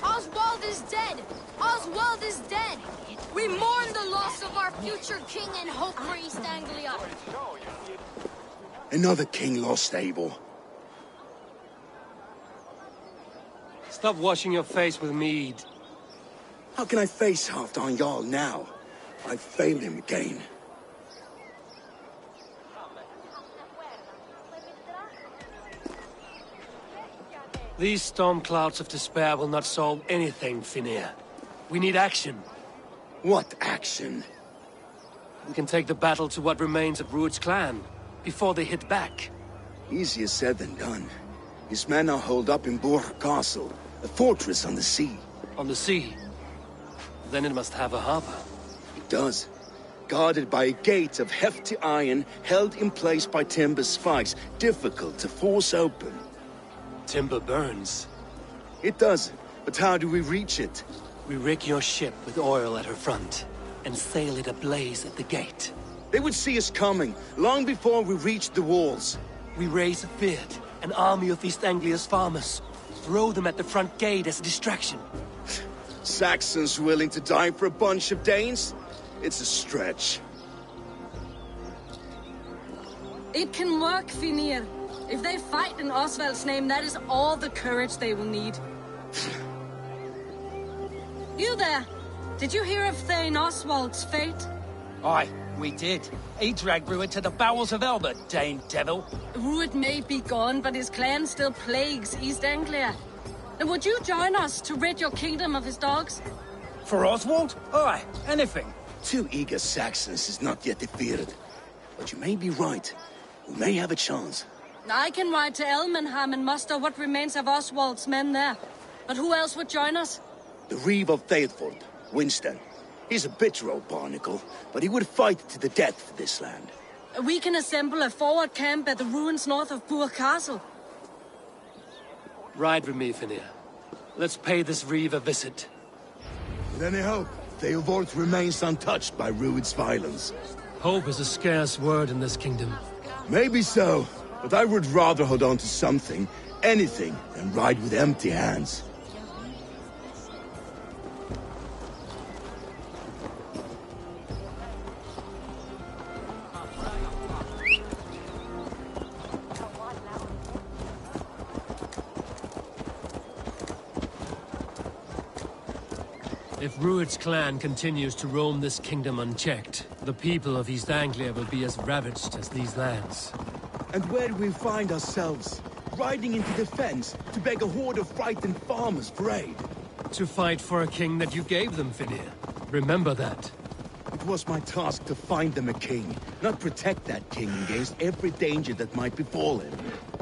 Oswald is dead! Oswald is dead! We mourn the loss of our future king and hope for East Anglia. Another king lost, Abel. Stop washing your face with mead. How can I face Halfdan Jarl now? I failed him again. These storm clouds of despair will not solve anything, Finnir. We need action. What action? We can take the battle to what remains of Rued's clan, before they hit back. Easier said than done. His men are holed up in Borg Castle, a fortress on the sea. On the sea? Then it must have a harbor. It does. Guarded by a gate of hefty iron, held in place by timber spikes, difficult to force open. Timber burns. It does, but how do we reach it? We rig your ship with oil at her front, and sail it ablaze at the gate. They would see us coming, long before we reached the walls. We raise a beard, an army of East Anglia's farmers. Throw them at the front gate as a distraction. Saxons willing to die for a bunch of Danes? It's a stretch. It can work, Finnir. If they fight in Oswald's name, that is all the courage they will need. You there! Did you hear of Thane Oswald's fate? Aye, we did. He dragged Rued to the bowels of Elba, Dane devil. Rued may be gone, but his clan still plagues East Anglia. And would you join us to rid your kingdom of his dogs? For Oswald? Aye, anything. 2 eager Saxons is not yet defeated. But you may be right. We may have a chance. I can ride to Elmenham and muster what remains of Oswald's men there. But who else would join us? The Reeve of Thetford, Winston. He's a bitter old barnacle, but he would fight to the death for this land. We can assemble a forward camp at the ruins north of Burg Castle. Ride with me, Finnir. Let's pay this Reeve a visit. With any hope, Theodford remains untouched by Rued's violence. Hope is a scarce word in this kingdom. Maybe so, but I would rather hold on to something, anything, than ride with empty hands. If Rued's clan continues to roam this kingdom unchecked, the people of East Anglia will be as ravaged as these lands. And where do we find ourselves? Riding into defense to beg a horde of frightened farmers for aid. To fight for a king that you gave them, Finnir. Remember that. It was my task to find them a king, not protect that king against every danger that might befall him.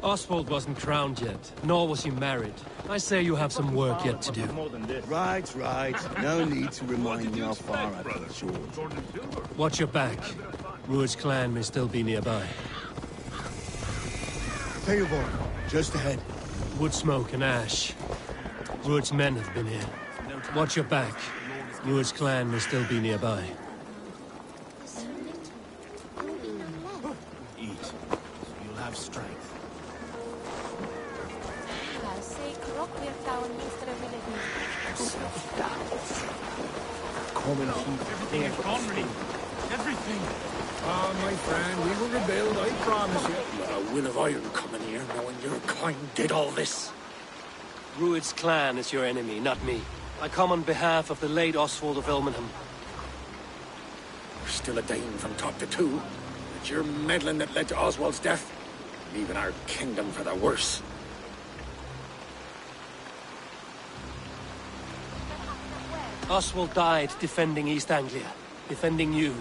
Oswald wasn't crowned yet, nor was he married. I say you have some work yet to do. Right. No need to remind me how far I've come short. Watch your back. Rued's clan may still be nearby. Theodford, just ahead. Wood smoke and ash. Rued's men have been here. Watch your back. Rued's clan may still be nearby. Eat. You'll have strength. Everything. Ah, my friend, we will rebuild, I promise you. A will of iron coming here, knowing your kind did all this. Rued's clan is your enemy, not me. I come on behalf of the late Oswald of Elmenham. You're still a Dane from top to two. It's your meddling that led to Oswald's death, leaving our kingdom for the worse. Oswald died defending East Anglia, defending you.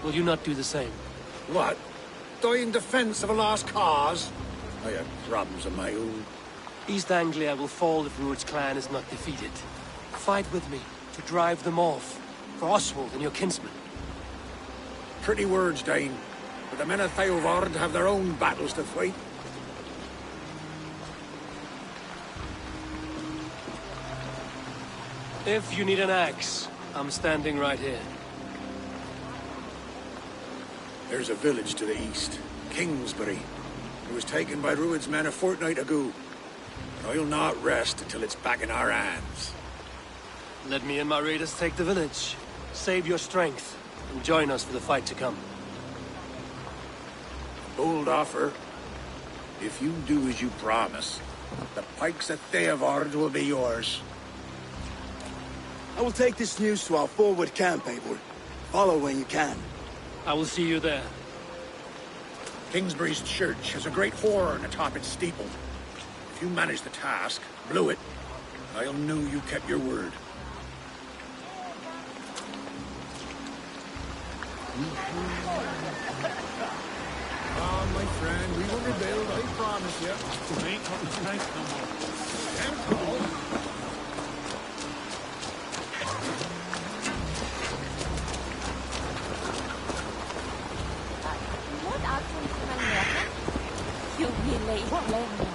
Will you not do the same? What? Die in defense of a lost cause? I have problems of my own. East Anglia will fall if Rued's clan is not defeated. Fight with me to drive them off, for Oswald and your kinsmen. Pretty words, Dane, but the men of Theodford have their own battles to fight. If you need an axe, I'm standing right here. There's a village to the east, Kingsbury. It was taken by Rued's men a fortnight ago. I'll not rest until it's back in our hands. Let me and my raiders take the village. Save your strength, and join us for the fight to come. Bold offer. If you do as you promise, the pikes at Theavard will be yours. I will take this news to our forward camp, Eivor. Follow when you can. I will see you there. Kingsbury's church has a great horn atop its steeple. If you manage the task, blew it, I'll know you kept your word. Ah, my friend, we will rebuild, I promise you. Ain't nothing tonight no more. What are you late learner?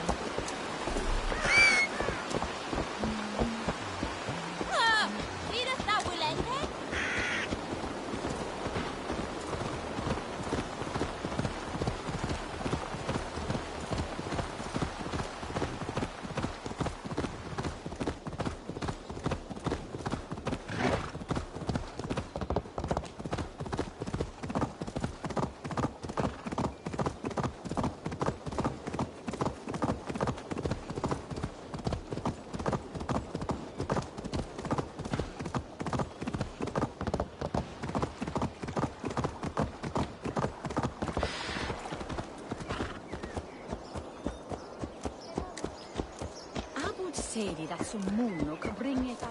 Sedi dat som mono kan bringe et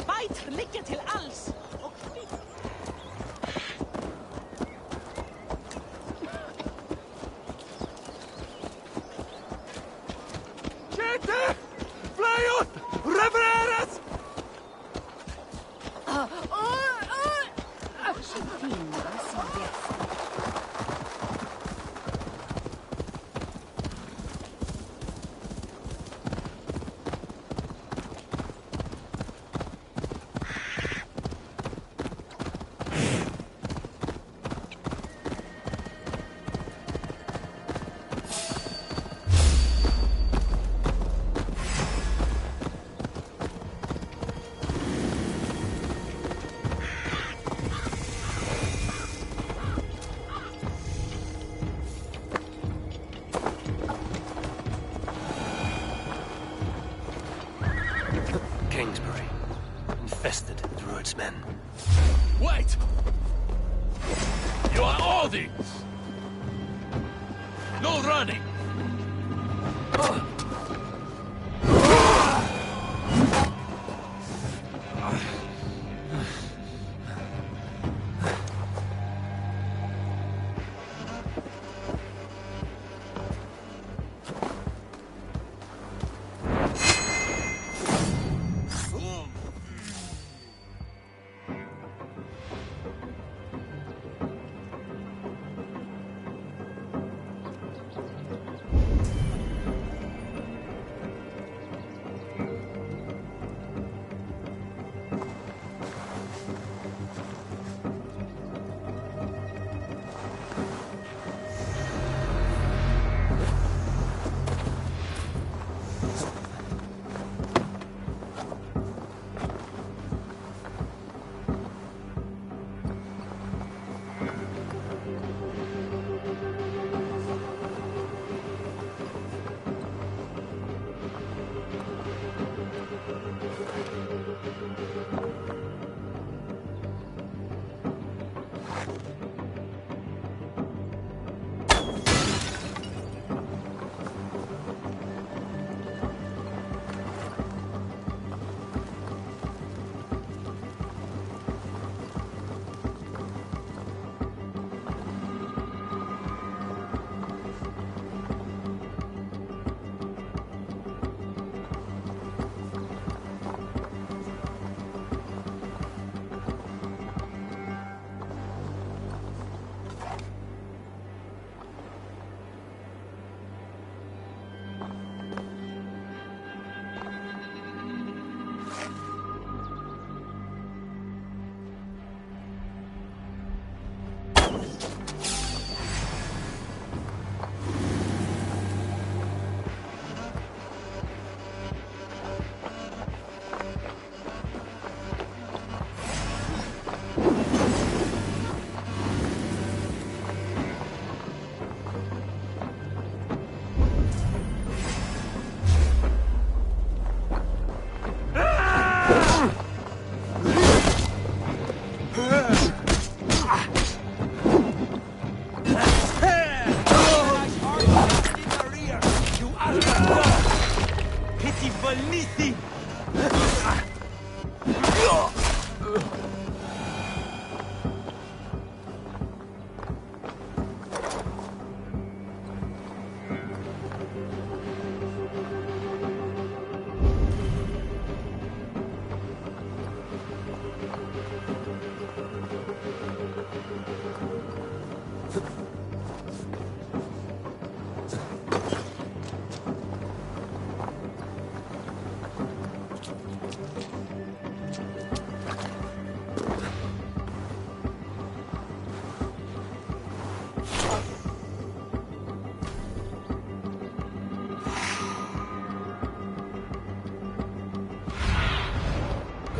Beit lykke til alls og Kjete! Fly ut! Repareres! Kingsbury, infested with Rued's men. Wait! You are Odins! No running!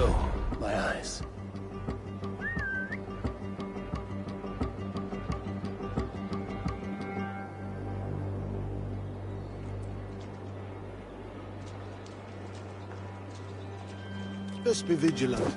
Oh, my eyes. Best be vigilant.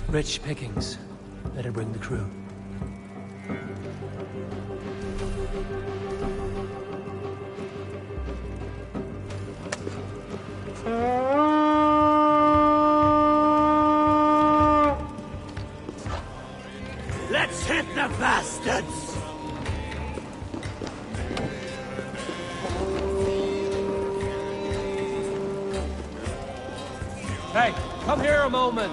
Rich pickings. Better bring the crew. Let's hit the bastards! Hey, come here a moment.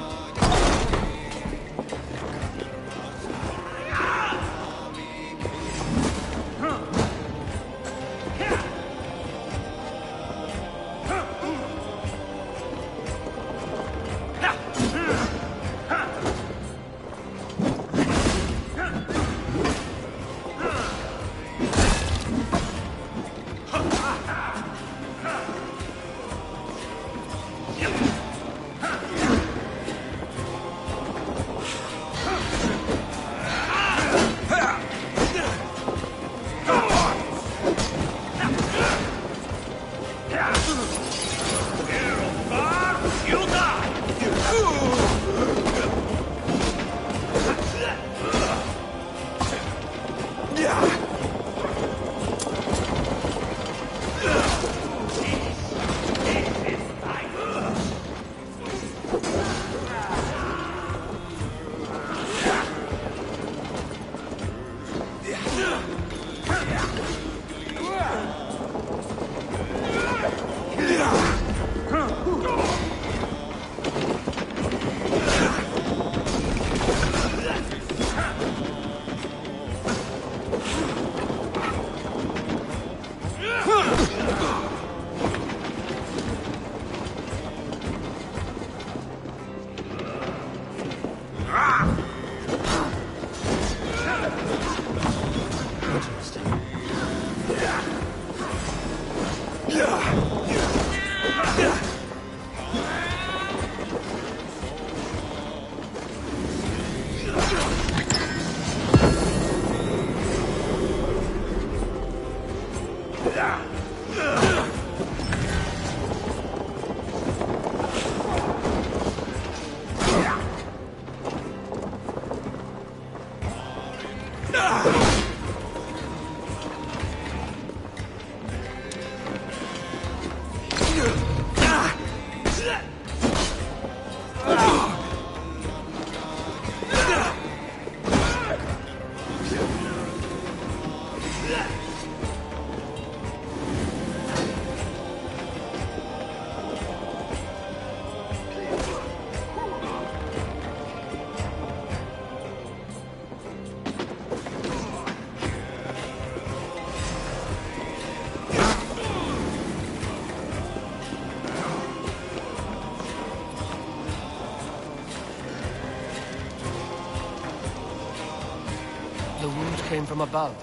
The wound came from above,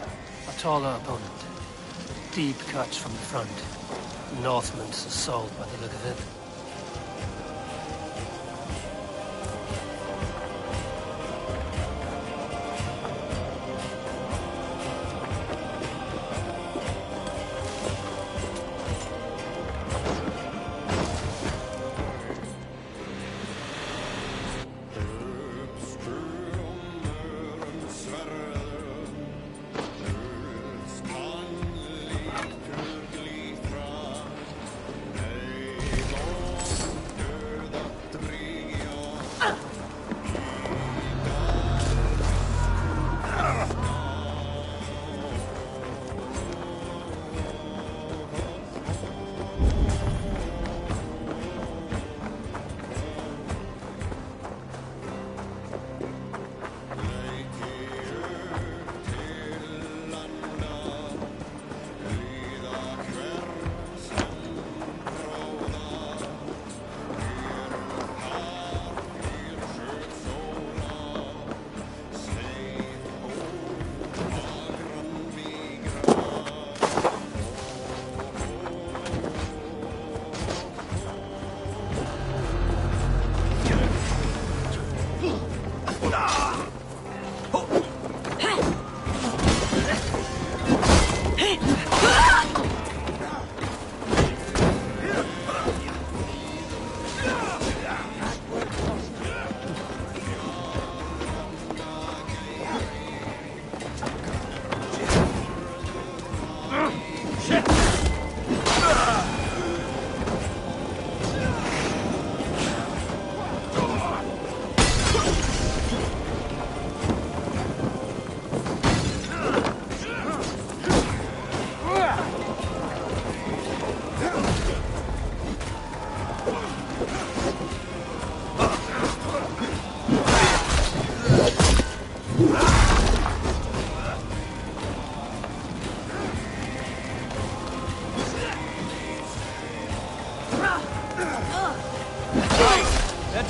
a taller opponent. Deep cuts from the front. Northman's assault by the look of it.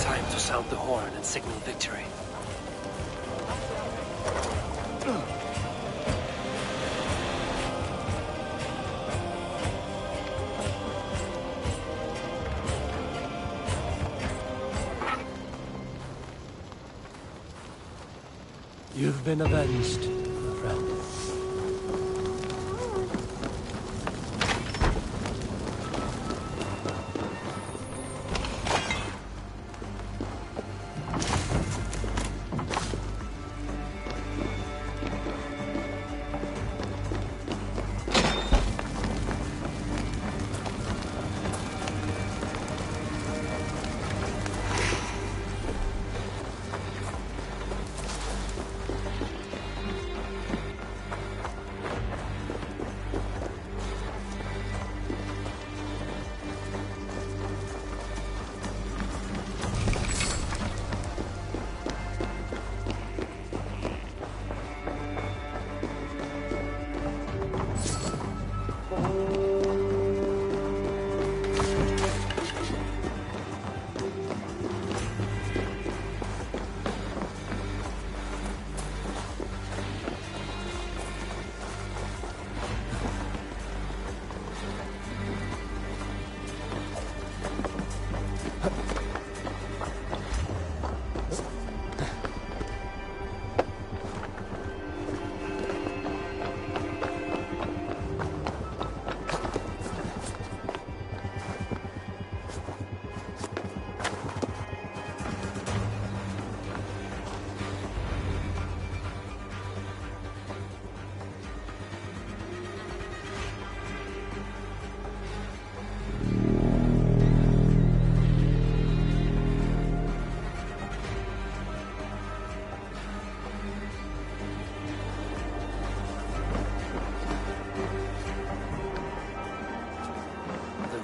Time to sound the horn and signal victory. You've been avenged, my friend.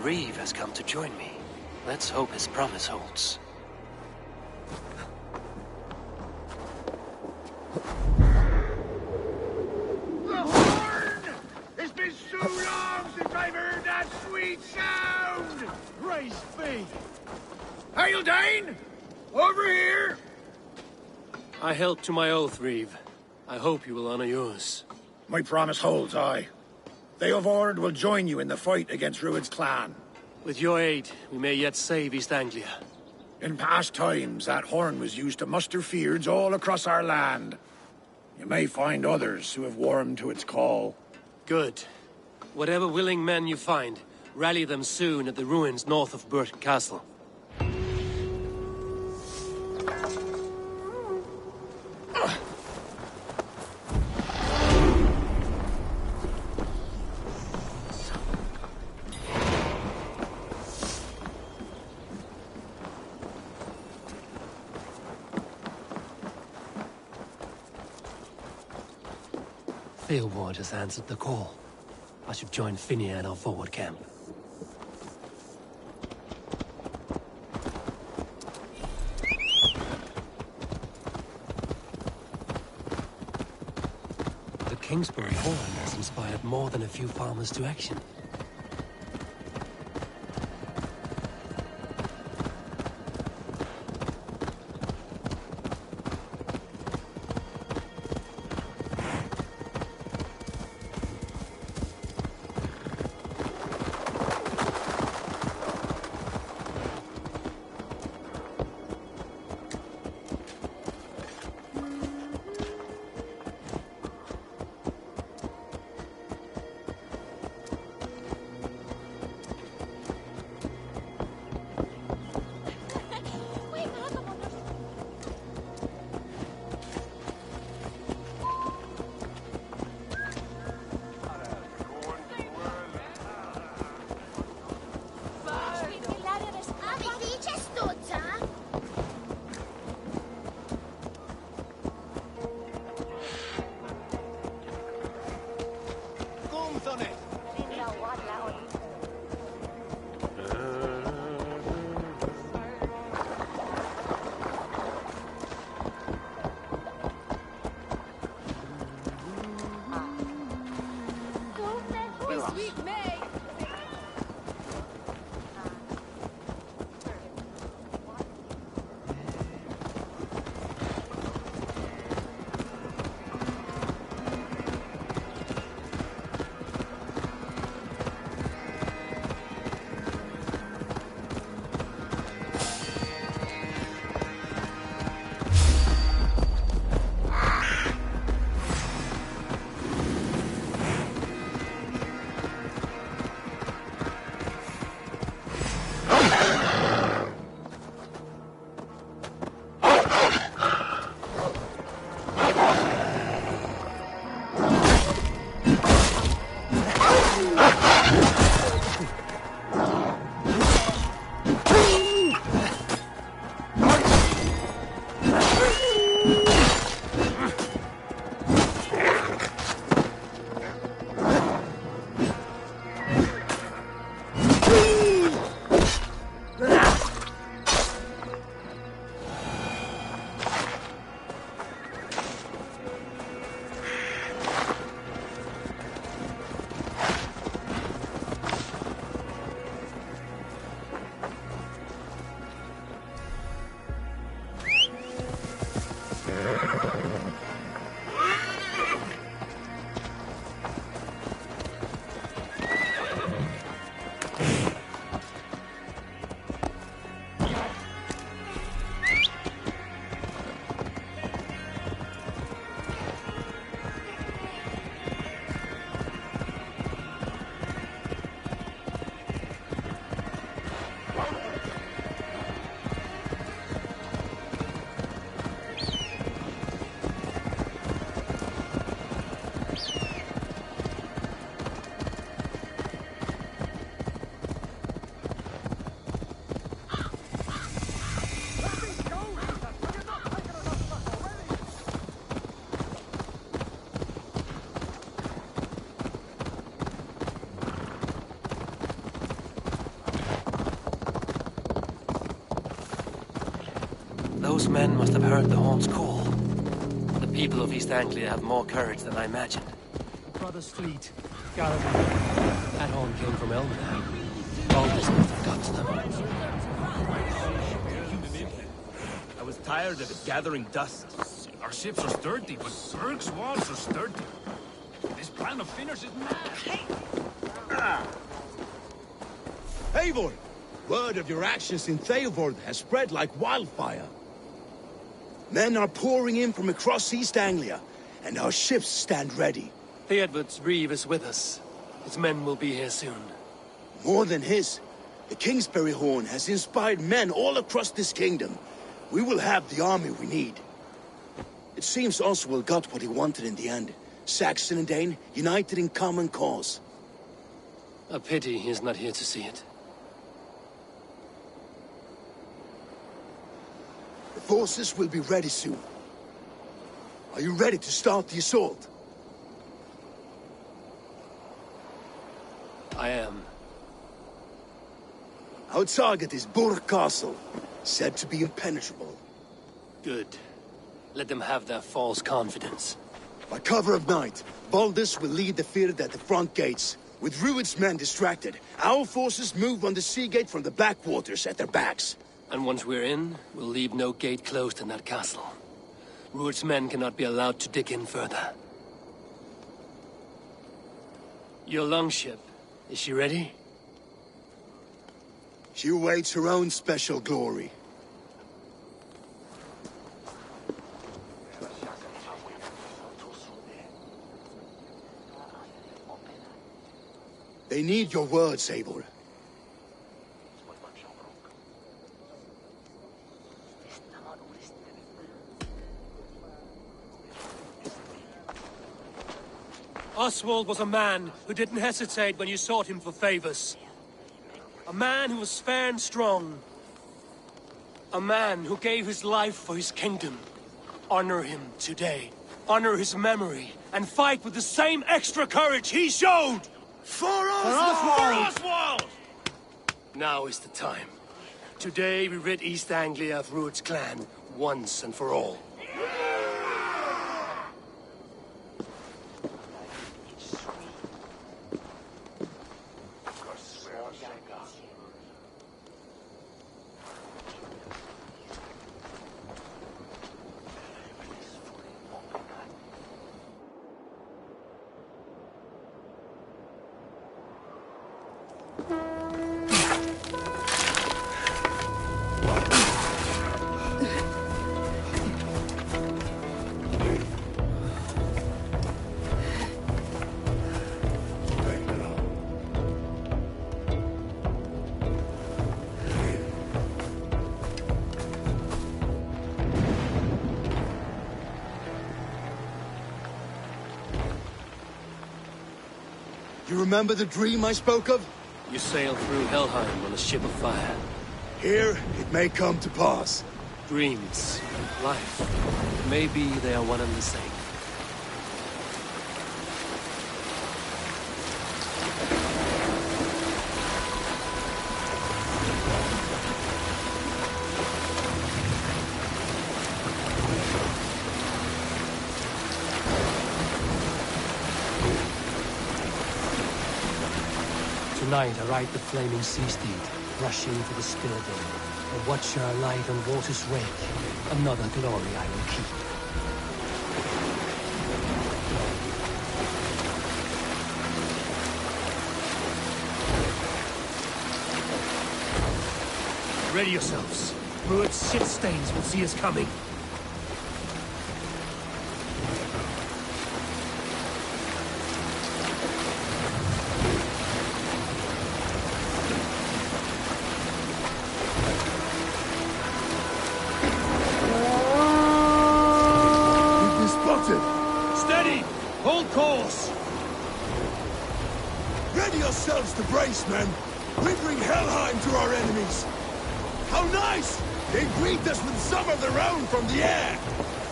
Reeve has come to join me. Let's hope his promise holds. The horn! It's been so long since I've heard that sweet sound! Praise be! Hail, Dane! Over here! I held to my oath, Reeve. I hope you will honor yours. My promise holds, aye. They of Ord will join you in the fight against Rued's clan. With your aid, we may yet save East Anglia. In past times, that horn was used to muster fyrds all across our land. You may find others who have warmed to its call. Good. Whatever willing men you find, rally them soon at the ruins north of Burton Castle. Theobald has answered the call. I should join Finney at our forward camp. The Kingsbury horn has inspired more than a few farmers to action. Those men must have heard the horn's call. The people of East Anglia have more courage than I imagined. Brother's fleet, gathered. That horn came from Elmina. Baldus must have got to them. I was tired of it gathering dust. Our ships are sturdy, but Berg's walls are sturdy. This plan of Finners is mad. Eivor! Word of your actions in Theodord has spread like wildfire. Men are pouring in from across East Anglia, and our ships stand ready. Theodward's reeve is with us. His men will be here soon. More than his, the Kingsbury Horn has inspired men all across this kingdom. We will have the army we need. It seems Oswald got what he wanted in the end. Saxon and Dane united in common cause. A pity he is not here to see it. The forces will be ready soon. Are you ready to start the assault? I am. Our target is Burg Castle, said to be impenetrable. Good. Let them have their false confidence. By cover of night, Baldus will lead the field at the front gates. With Rued's men distracted, our forces move on the sea gate from the backwaters at their backs. And once we're in, we'll leave no gate closed in that castle. Rued's men cannot be allowed to dig in further. Your longship, is she ready? She awaits her own special glory. They need your words, Eivor. Oswald was a man who didn't hesitate when you sought him for favors. A man who was fair and strong. A man who gave his life for his kingdom. Honor him today. Honor his memory. And fight with the same extra courage he showed! For Oswald! For Oswald! Now is the time. Today we rid East Anglia of Rued's clan, once and for all. You remember the dream I spoke of? You sailed through Helheim on a ship of fire. Here, it may come to pass. Dreams, life, maybe they are one and the same. Tonight I ride the flaming sea steed, rushing for the Spilldale. A watcher alight on water's wake. Another glory I will keep. Ready yourselves. Rued's shit stains will see us coming. Steady! Hold course! Ready yourselves to brace, men! We bring Helheim to our enemies! How nice! They greet us with some of their own from the air!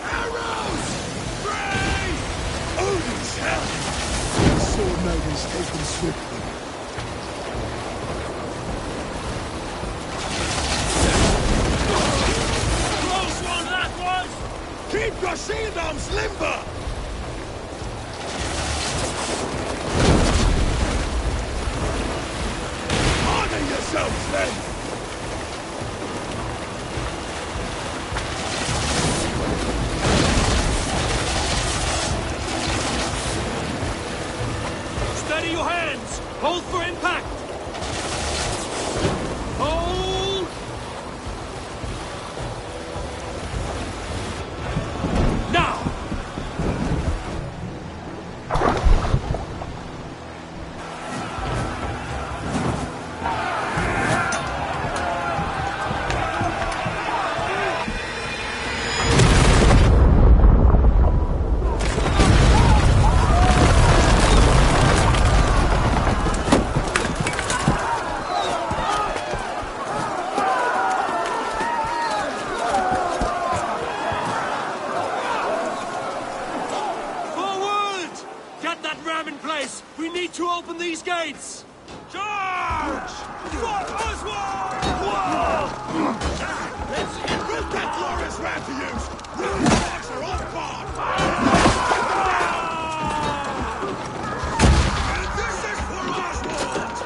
Arrows! Spray! Odin's hell! The sword maidens take them swiftly. Close one! Shieldarm's limber! Honor yourselves, men! Steady your hands! Hold for impact! Hold! Now! We need to open these gates! Charge! For Oswald! Let's get that glorious ram to use! The dogs are on board! And this is for Oswald!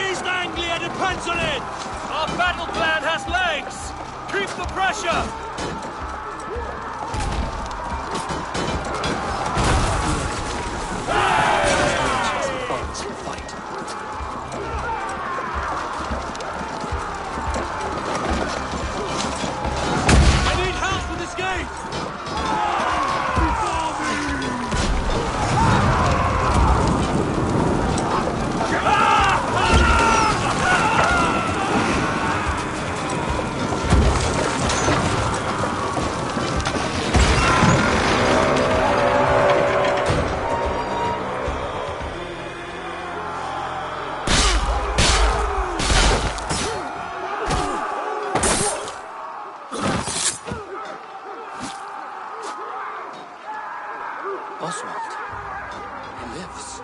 East Anglia depends on it! Our battle plan has legs! Keep the pressure! I need help with this gate! Oswald. He lives.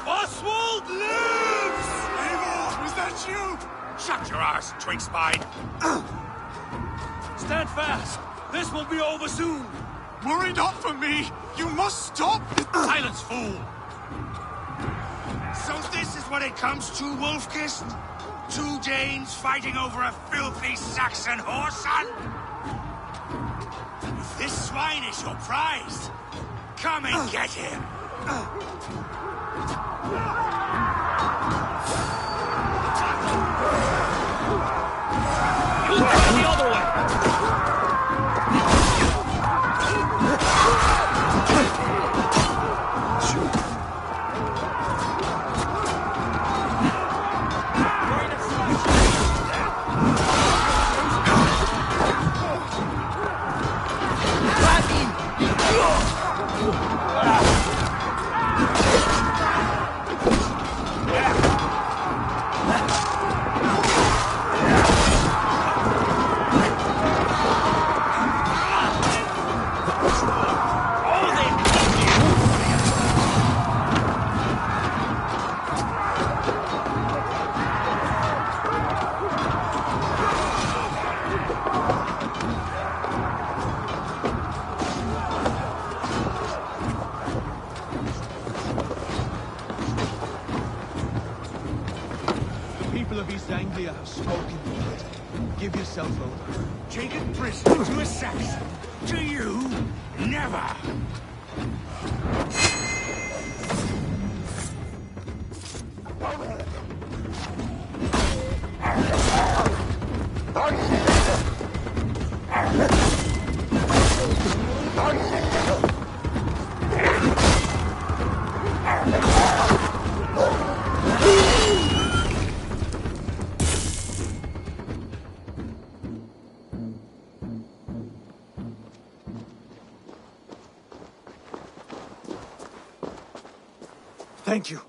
Oswald lives! Eivor, is that you? Shut your arse, twig spine! Stand fast! This will be over soon! Worry not for me! You must stop! Silence, fool! So this is what it comes to, Wolfkist? Two Danes fighting over a filthy Saxon whoreson? If this swine is your prize, come and get him! You'll try the other way! spoken word. Give yourself over. Taken prisoner to a Saxon. To you, never. Thank you.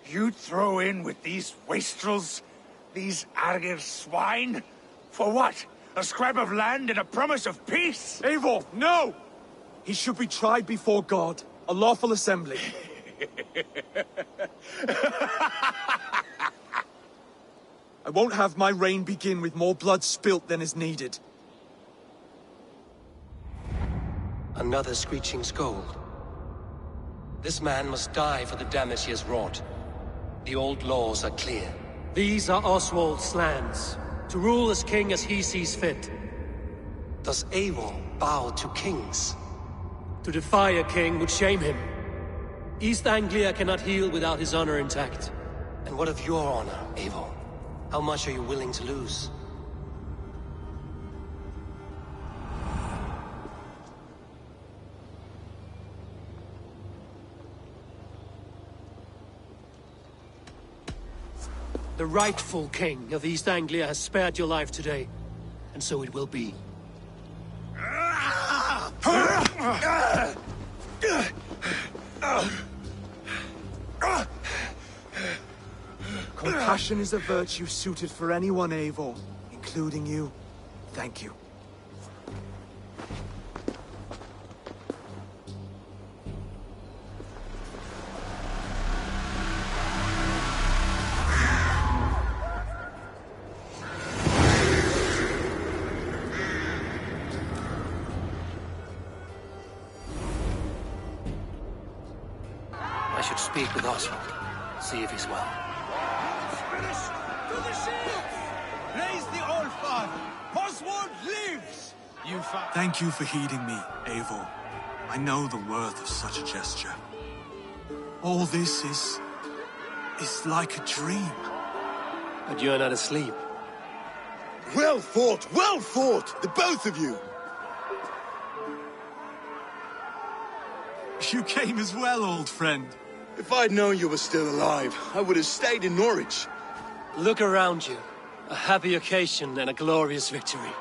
You'd throw in with these wastrels? These Argir swine? For what? A scrap of land and a promise of peace? Eivor, no! He should be tried before God. A lawful assembly. I won't have my reign begin with more blood spilt than is needed. Another screeching scold. This man must die for the damage he has wrought. The old laws are clear. These are Oswald's lands, to rule as king as he sees fit. Does Eivor bow to kings? To defy a king would shame him. East Anglia cannot heal without his honor intact. And what of your honor, Eivor? How much are you willing to lose? The rightful king of East Anglia has spared your life today, and so it will be. Compassion is a virtue suited for anyone, Eivor, including you. Thank you. I should speak with Oswald, see if he's well. To the shield! Raise the old flag! Oswald lives! Thank you for heeding me, Eivor. I know the worth of such a gesture. All this is like a dream. But you're not asleep. Well fought, the both of you! You came as well, old friend. If I'd known you were still alive, I would have stayed in Norwich. Look around you. A happy occasion and a glorious victory.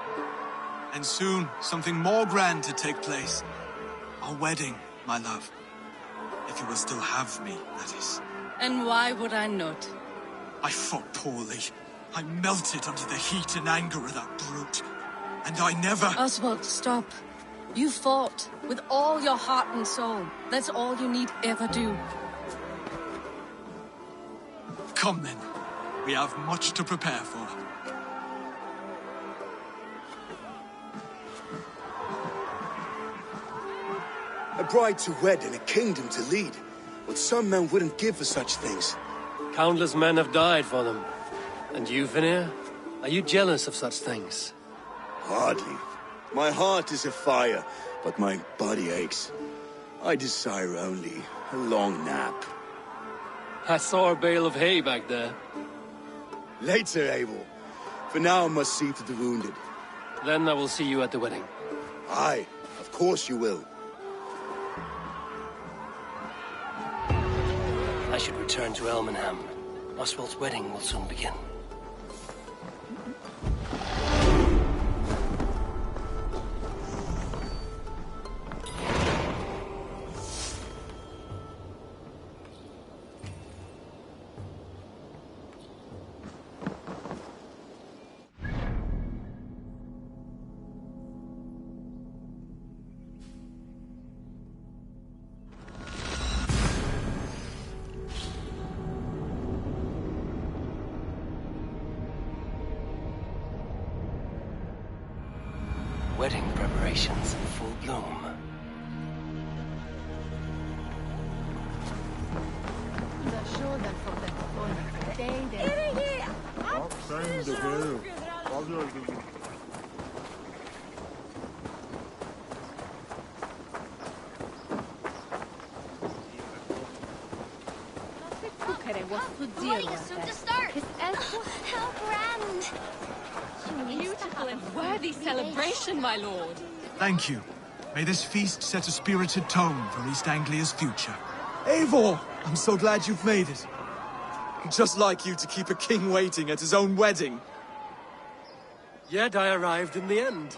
And soon, something more grand to take place. Our wedding, my love. If you will still have me, that is. And why would I not? I fought poorly. I melted under the heat and anger of that brute. And I never... Oswald, stop. You fought with all your heart and soul. That's all you need ever do. Come then. We have much to prepare for. A bride to wed and a kingdom to lead. What some men wouldn't give for such things. Countless men have died for them. And you, Vanir? Are you jealous of such things? Hardly. My heart is afire, but my body aches. I desire only a long nap. I saw a bale of hay back there. Later, Abel. For now I must see to the wounded. Then I will see you at the wedding. Aye, of course you will. I should return to Elmenham. Oswald's wedding will soon begin. Wedding preparations in full bloom. What are you soon to start? How grand! Beautiful and worthy celebration, my lord. Thank you. May this feast set a spirited tone for East Anglia's future. Eivor! I'm so glad you've made it. Just like you to keep a king waiting at his own wedding. Yet I arrived in the end.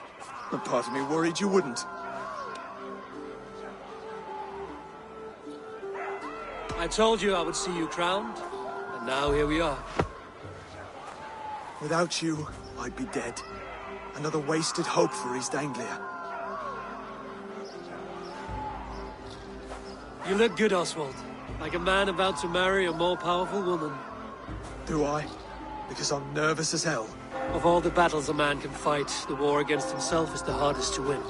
A part of me worried you wouldn't. I told you I would see you crowned, and now here we are. Without you, I'd be dead. Another wasted hope for East Anglia. You look good, Oswald. Like a man about to marry a more powerful woman. Do I? Because I'm nervous as hell. Of all the battles a man can fight, the war against himself is the hardest to win.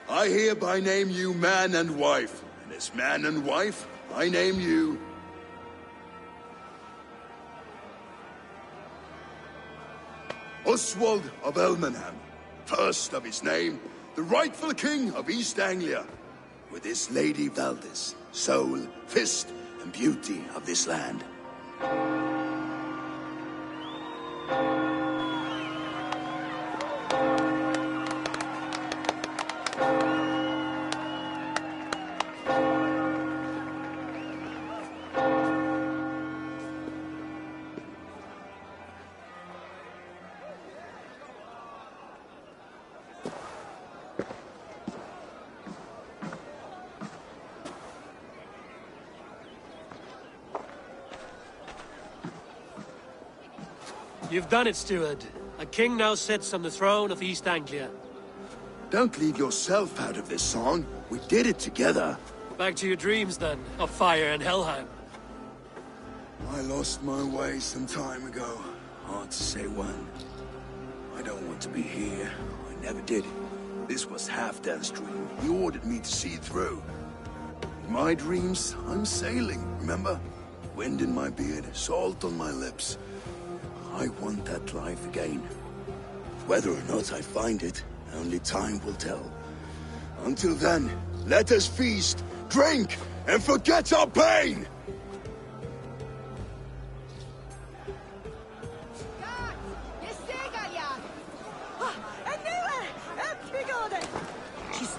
I hereby name you man and wife, and as man and wife, I name you... Oswald of Elmenham, first of his name, the rightful king of East Anglia, with his lady Valdis, soul, fist, and beauty of this land. You've done it, steward. A king now sits on the throne of East Anglia. Don't leave yourself out of this song. We did it together. Back to your dreams, then, of fire and Helheim. I lost my way some time ago. Hard to say when. I don't want to be here. I never did. This was Halfdan's dream. He ordered me to see it through. In my dreams, I'm sailing, remember? Wind in my beard, salt on my lips. I want that life again. Whether or not I find it, only time will tell. Until then, let us feast, drink, and forget our pain!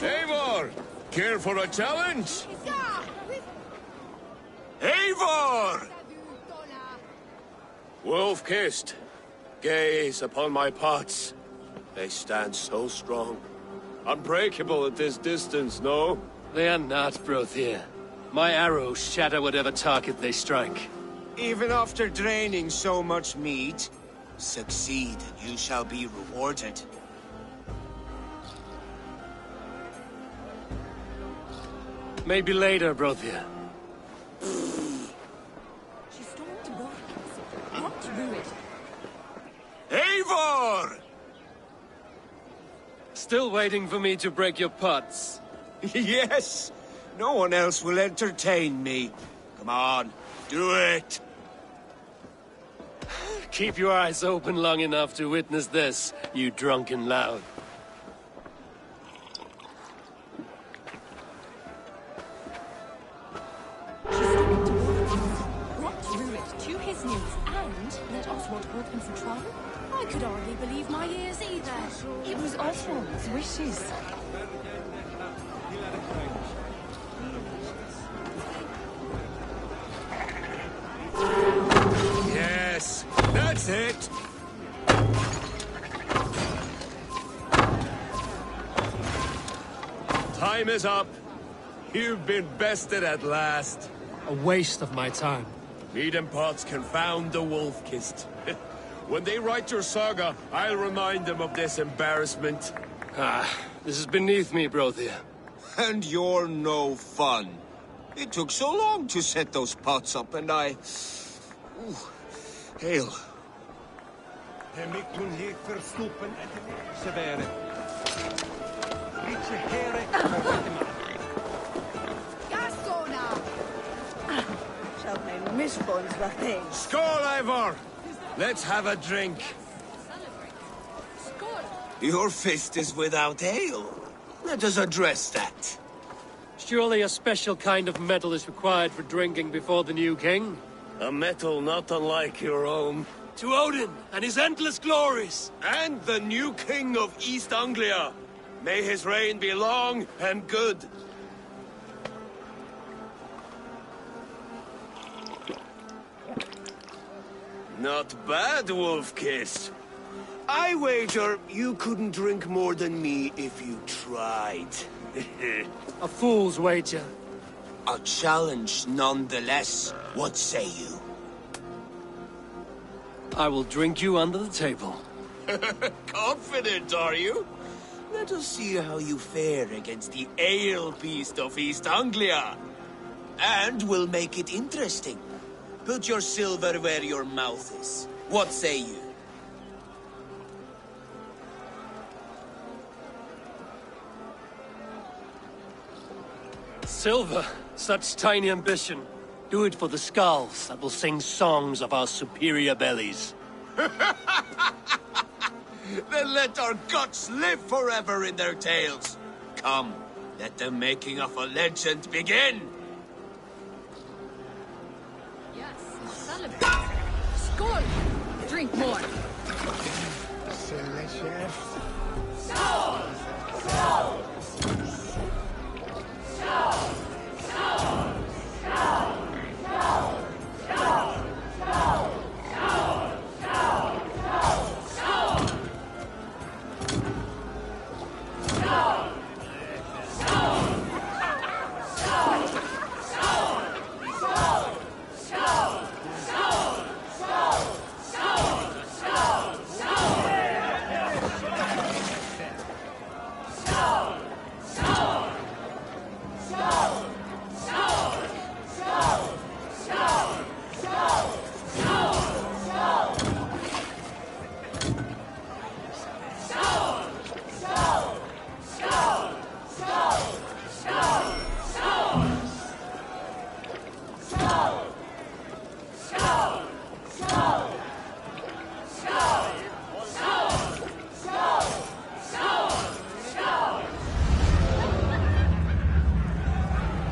Eivor! Care for a challenge? Eivor! Wolf-kissed, gaze upon my pots. They stand so strong. Unbreakable at this distance, no? They are not, Brothir. My arrows shatter whatever target they strike. Even after draining so much meat, succeed and you shall be rewarded. Maybe later, Brothia. She stormed words, not ruined. Eivor! Still waiting for me to break your pots. Yes! No one else will entertain me. Come on, do it! Keep your eyes open long enough to witness this, you drunken lout. She stormed words, brought Rurik to his knees, and let Oswald hold him for trial? I could hardly believe my ears either. It was Oswald's wishes. Yes, that's it! Time is up. You've been bested at last. A waste of my time. Mead and Pots confound the Wolf-Kissed. When they write your saga, I'll remind them of this embarrassment. This is beneath me, Brothia. And you're no fun. It took so long to set those pots up, and I... Ooh, hail. Skål, Eivor! Let's have a drink. Your fist is without ale. Let us address that. Surely a special kind of metal is required for drinking before the new king? A metal not unlike your own. To Odin and his endless glories! And the new king of East Anglia. May his reign be long and good. Not bad, Wolf-Kissed. I wager you couldn't drink more than me if you tried. A fool's wager. A challenge nonetheless. What say you? I will drink you under the table. Confident, are you? Let us see how you fare against the ale beast of East Anglia. And we'll make it interesting. Put your silver where your mouth is. What say you? Silver, such tiny ambition. Do it for the skulls that will sing songs of our superior bellies. Then let our guts live forever in their tails. Come, let the making of a legend begin. Yes, celebrate. Skål! Drink more.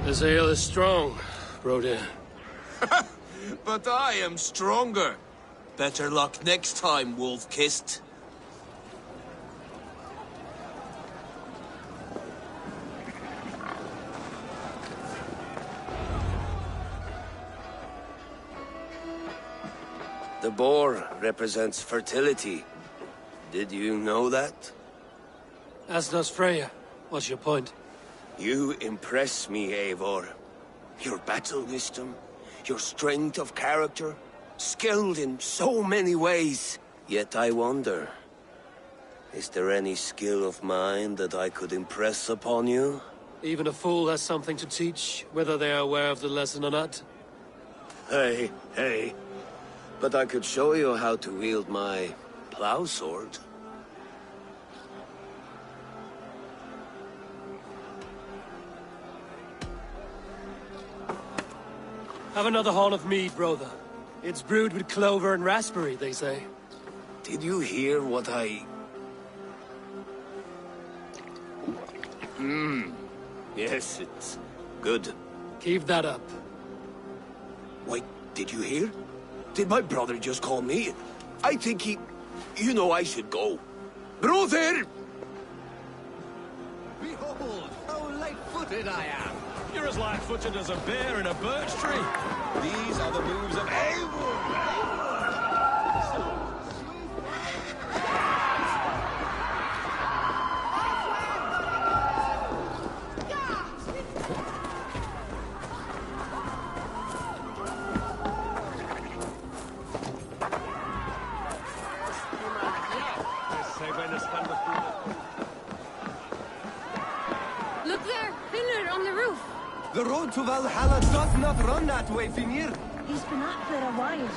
This ale is strong, Broder. But I am stronger. Better luck next time, Wolf-Kissed. The boar represents fertility. Did you know that? As does Freya. What's your point? You impress me, Eivor. Your battle wisdom, your strength of character, skilled in so many ways. Yet I wonder, is there any skill of mine that I could impress upon you? Even a fool has something to teach, whether they are aware of the lesson or not. Hey. But I could show you how to wield my plow sword. Have another horn of mead, brother. It's brewed with clover and raspberry, they say. Did you hear what I... Yes, it's good. Keep that up. Wait, did you hear? Did my brother just call me? I think he... You know I should go. Brother! Behold, how light-footed I am. You're as light-footed as a bear in a birch tree. These are the moves of Eivor. Look there, Finnur on the roof. The road to Valhalla does not run that way, Finnur. He's been up there a while.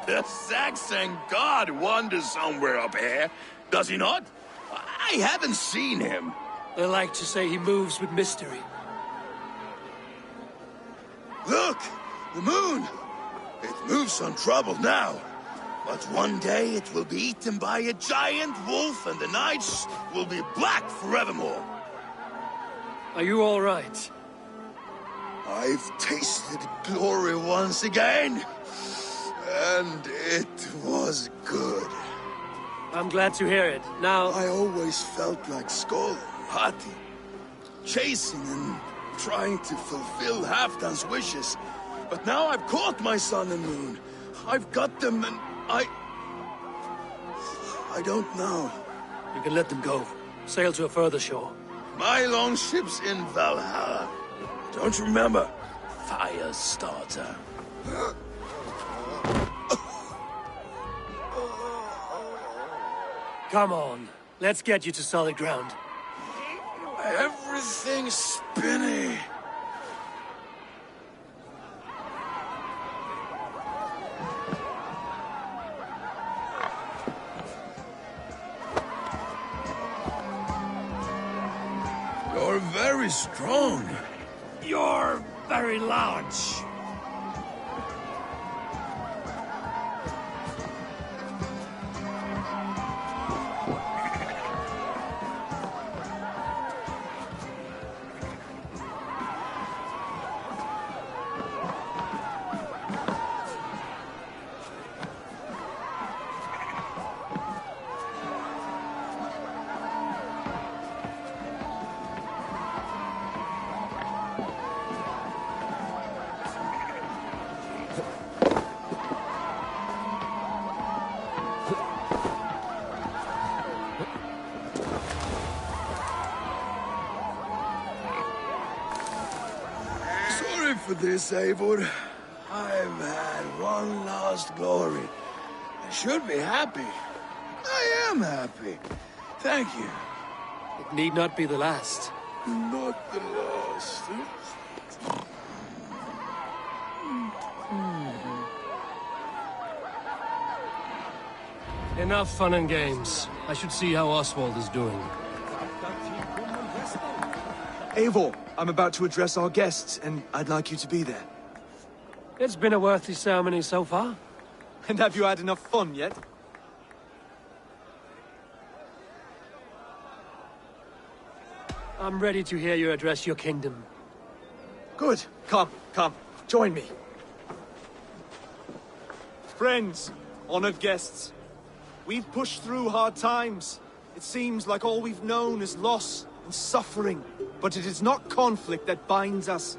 The Saxon god wanders somewhere up here, does he not? I haven't seen him. They like to say he moves with mystery. Look! The moon! It moves untroubled now. But one day it will be eaten by a giant wolf and the nights will be black forevermore. Are you all right? I've tasted glory once again. And it was good. I'm glad to hear it. Now... I always felt like Skoll, Hati, chasing and trying to fulfill Halfdan's wishes. But now I've caught my sun and moon. I've got them and I don't know. You can let them go. Sail to a further shore. My longship's in Valhalla. Don't you remember? Fire starter. Come on. Let's get you to solid ground. Everything's spinny. You're very strong. You're very large. For this, Eivor. I've had one last glory. I should be happy. I am happy. Thank you. It need not be the last. Not the last. Enough fun and games. I should see how Oswald is doing. Eivor, I'm about to address our guests, and I'd like you to be there. It's been a worthy ceremony so far. And have you had enough fun yet? I'm ready to hear you address your kingdom. Good. Come, join me. Friends, honored guests, we've pushed through hard times. It seems like all we've known is loss and suffering. But it is not conflict that binds us.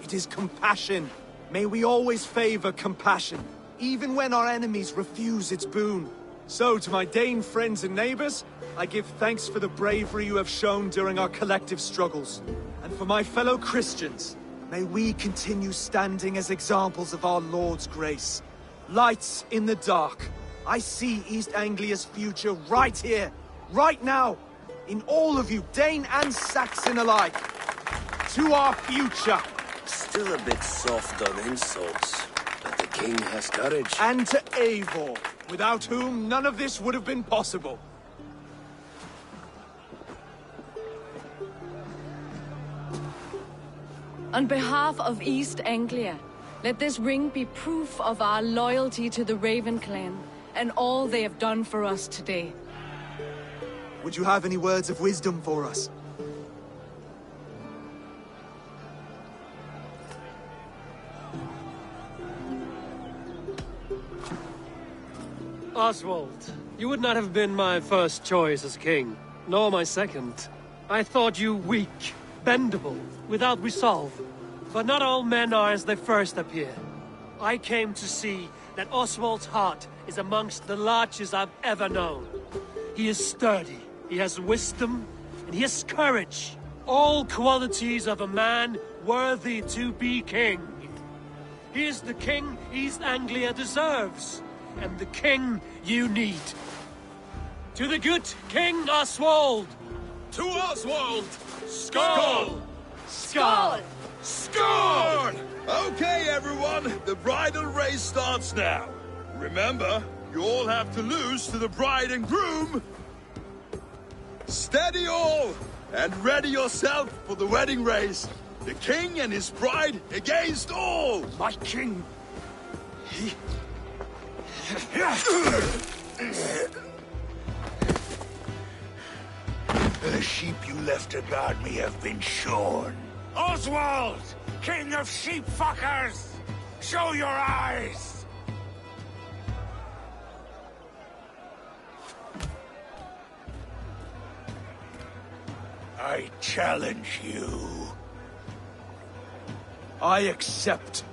It is compassion. May we always favor compassion, even when our enemies refuse its boon. So, to my Dane friends and neighbors, I give thanks for the bravery you have shown during our collective struggles. And for my fellow Christians, may we continue standing as examples of our Lord's grace. Lights in the dark. I see East Anglia's future right here, right now, in all of you, Dane and Saxon alike. To our future. Still a bit soft on insults, but the king has courage. And to Eivor, without whom none of this would have been possible. On behalf of East Anglia, let this ring be proof of our loyalty to the Raven clan and all they have done for us today. Would you have any words of wisdom for us? Oswald, you would not have been my first choice as king, nor my second. I thought you weak, bendable, without resolve. But not all men are as they first appear. I came to see that Oswald's heart is amongst the largest I've ever known. He is sturdy, he has wisdom, and he has courage. All qualities of a man worthy to be king. He is the king East Anglia deserves, and the king you need. To the good King Oswald! To Oswald! Skål! Skål! Score! Okay, everyone, the bridal race starts now. Remember, you all have to lose to the bride and groom. Steady all, and ready yourself for the wedding race. The king and his bride against all. My king! The sheep you left to guard me have been shorn. Oswald! King of sheep fuckers! Show your eyes! I challenge you. I accept.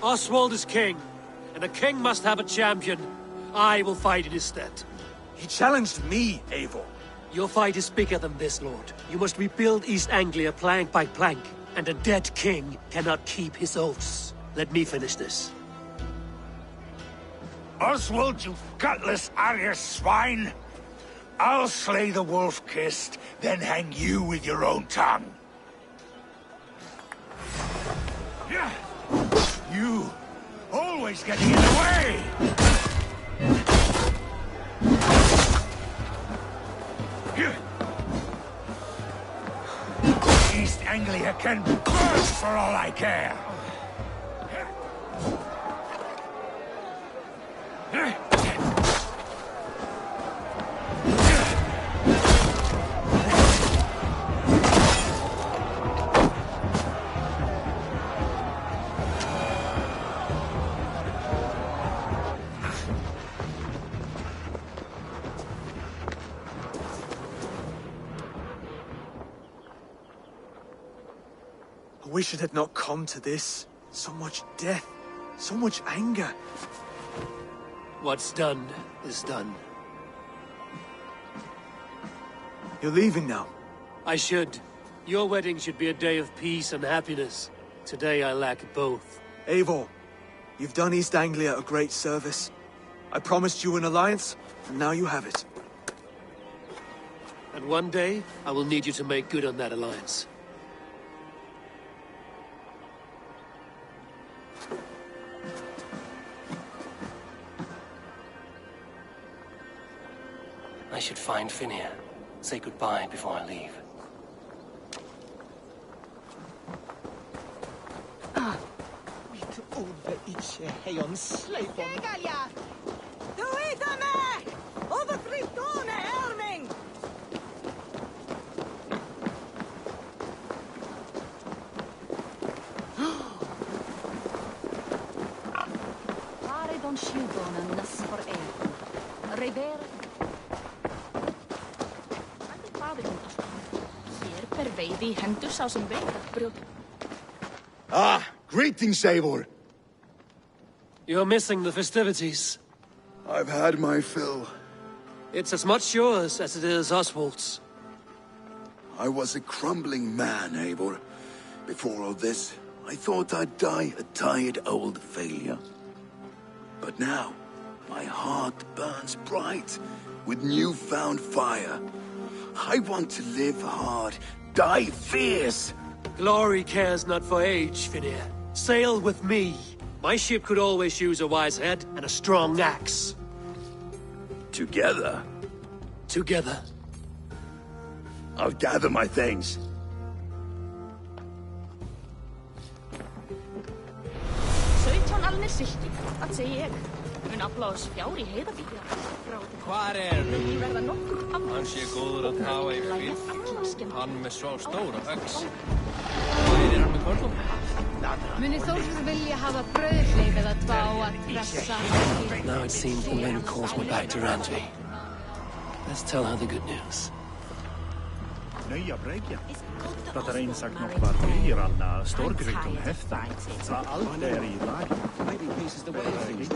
Oswald is king, and a king must have a champion. I will fight in his stead. He challenged me, Eivor. Your fight is bigger than this, Lord. You must rebuild East Anglia plank by plank, and a dead king cannot keep his oaths. Let me finish this. Oswald, you gutless Arya swine! I'll slay the wolf-kissed, then hang you with your own tongue. You always getting in the way! East Anglia can burn for all I care! I wish it had not come to this. So much death, so much anger. What's done is done. You're leaving now. I should. Your wedding should be a day of peace and happiness. Today I lack both. Eivor, you've done East Anglia a great service. I promised you an alliance, and now you have it. And one day, I will need you to make good on that alliance. I should find Finir. Say goodbye before I leave. Pare don shilbon an nas for air. Rever staðikundar. Hér ber veiði í hendur sá sem veit að brjóta. Ah, greetings, Eivor. You're missing the festivities. I've had my fill. It's as much yours as it is Oswald's. I was a crumbling man, Eivor. Before all this, I thought I'd die a tired old failure. But now, my heart burns bright with newfound fire. I want to live hard, die fierce. Glory cares not for age, Finir. Sail with me. My ship could always use a wise head and a strong axe. Together? Together. I'll gather my things. Alnir silki, það segi ég. Mun afla oss fjár í heiðabíkja. Hvar Því verða nokkur afla. Hann sé góður að tafa í fíl. Hann með svo stóra öx. Hvað hann með körlum? Muni Þórður vilja hafa brauðleif eða tvá að pressa. Now it seems the wind calls me back to Randvi. Let's tell her the good news. Nöja breekja. Dat er een zak nog wat meer aan storkrikt om heften. Za alt er i lag. Maybe this is the way of things.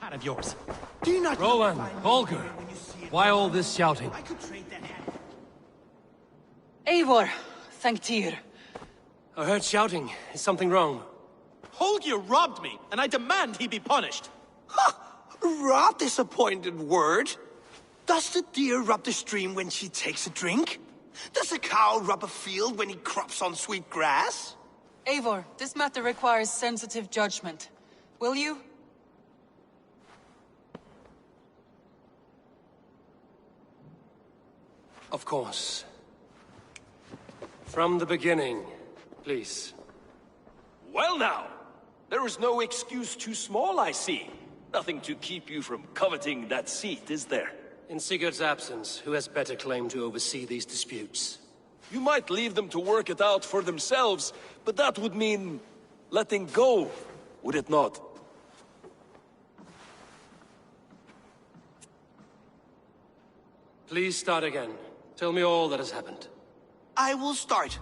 Of yours. Do you not Rowan, Holger, why all this shouting? Eivor, thank Tyr. I heard shouting. Is something wrong? Holger robbed me, and I demand he be punished. Ha! Robbed is a pointed word. Does the deer rub the stream when she takes a drink? Does a cow rub a field when he crops on sweet grass? Eivor, this matter requires sensitive judgment. Will you? Of course. From the beginning, please. Well now, there is no excuse too small, I see. Nothing to keep you from coveting that seat, is there? In Sigurd's absence, who has better claim to oversee these disputes? You might leave them to work it out for themselves, but that would mean letting go, would it not? Please start again. Tell me all that has happened. I will start.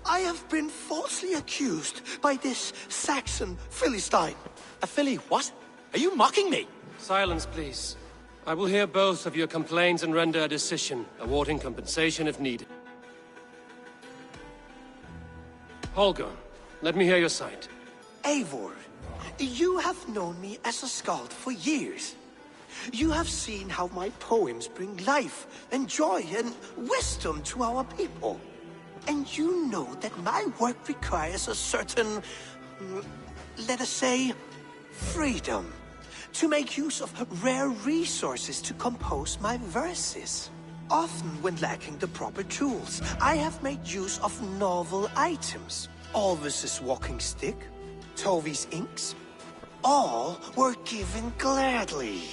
I have been falsely accused by this Saxon Philistine. A Philly what? Are you mocking me? Silence, please. I will hear both of your complaints and render a decision, awarding compensation if needed. Holger, let me hear your side. Eivor, you have known me as a skald for years. You have seen how my poems bring life and joy and wisdom to our people. And you know that my work requires a certain, let us say, freedom to make use of rare resources to compose my verses. Often when lacking the proper tools, I have made use of novel items. Alvis's walking stick, Tovi's inks, all were given gladly.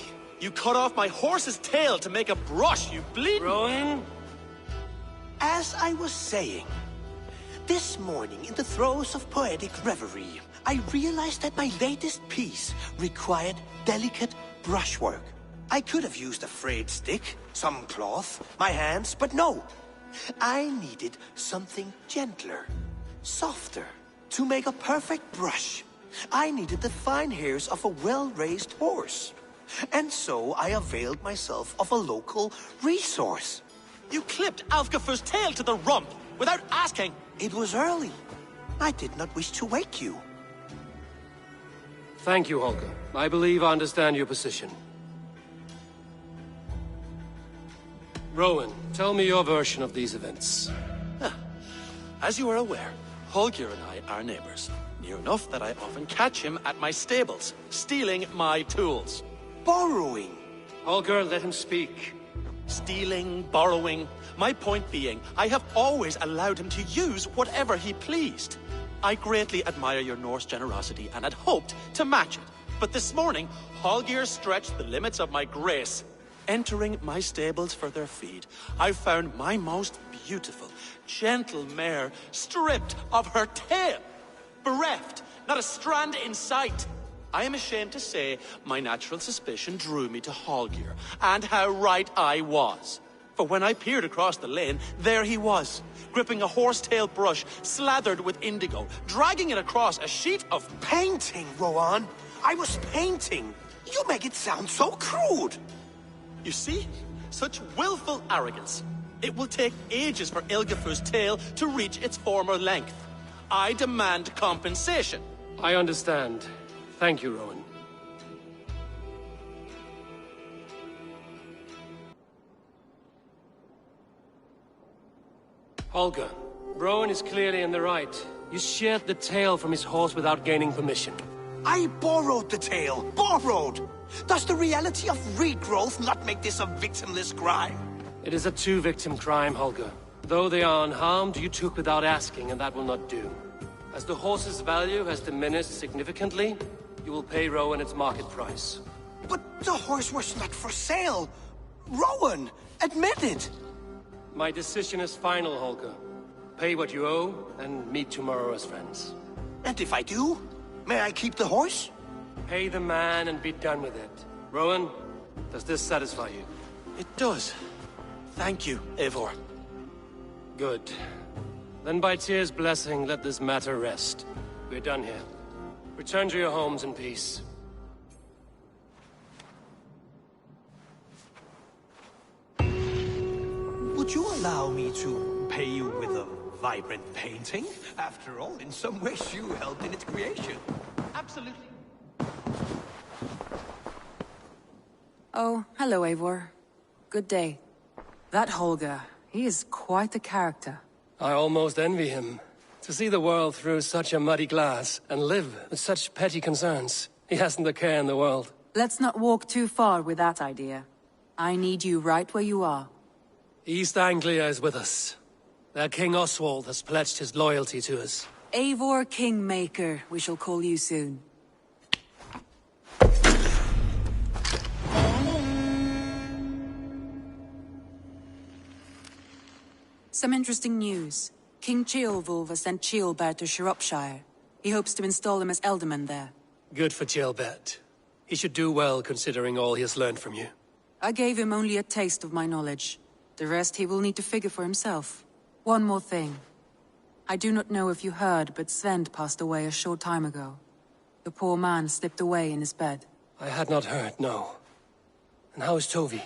You cut off my horse's tail to make a brush, you bleeding... Rowan? As I was saying, this morning in the throes of poetic reverie, I realized that my latest piece required delicate brushwork. I could have used a frayed stick, some cloth, my hands, but no. I needed something gentler. Softer. To make a perfect brush, I needed the fine hairs of a well-raised horse. And so I availed myself of a local resource. You clipped Alfgafu's tail to the rump without asking. It was early. I did not wish to wake you. Thank you, Holger. I believe I understand your position. Rowan, tell me your version of these events. As you are aware, Holger and I are neighbors. Near enough that I often catch him at my stables, stealing my tools. Borrowing. Holger, let him speak. Stealing, borrowing. My point being, I have always allowed him to use whatever he pleased. I greatly admire your Norse generosity and had hoped to match it. But this morning, Holger stretched the limits of my grace. Entering my stables for their feed, I found my most beautiful, gentle mare stripped of her tail. Bereft, not a strand in sight. I am ashamed to say my natural suspicion drew me to Holger, and how right I was. For when I peered across the lane, there he was, gripping a horsetail brush slathered with indigo, dragging it across a sheet of painting, Rowan. I was painting. You make it sound so crude. You see? Such willful arrogance. It will take ages for Ilgafu's tail to reach its former length. I demand compensation. I understand. Thank you, Rowan. Holger, Rowan is clearly in the right. You sheared the tail from his horse without gaining permission. I borrowed the tail. Borrowed! Does the reality of regrowth not make this a victimless crime? It is a two-victim crime, Holger. Though they are unharmed, you took without asking, and that will not do. As the horse's value has diminished significantly, you will pay Rowan its market price. But the horse was not for sale. Rowan, admit it. My decision is final, Holger. Pay what you owe, and meet tomorrow as friends. And if I do, may I keep the horse? Pay the man and be done with it. Rowan, does this satisfy you? It does. Thank you, Eivor. Good. Then by Tyr's blessing, let this matter rest. We're done here. Return to your homes in peace. Would you allow me to pay you with a vibrant painting? After all, in some ways you helped in its creation. Absolutely. Oh, hello, Eivor. Good day. That Holger, he is quite a character. I almost envy him. To see the world through such a muddy glass, and live with such petty concerns. He hasn't a care in the world. Let's not walk too far with that idea. I need you right where you are. East Anglia is with us. Their King Oswald has pledged his loyalty to us. Eivor Kingmaker, we shall call you soon. Some interesting news. King Ceolwulf has sent Ceolbert to Shropshire. He hopes to install him as Elderman there. Good for Ceolbert. He should do well considering all he has learned from you. I gave him only a taste of my knowledge. The rest he will need to figure for himself. One more thing. I do not know if you heard, but Svend passed away a short time ago. The poor man slipped away in his bed. I had not heard, no. And how is Tovi?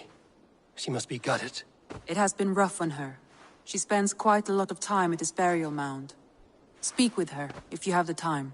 She must be gutted. It has been rough on her. She spends quite a lot of time at his burial mound. Speak with her, if you have the time.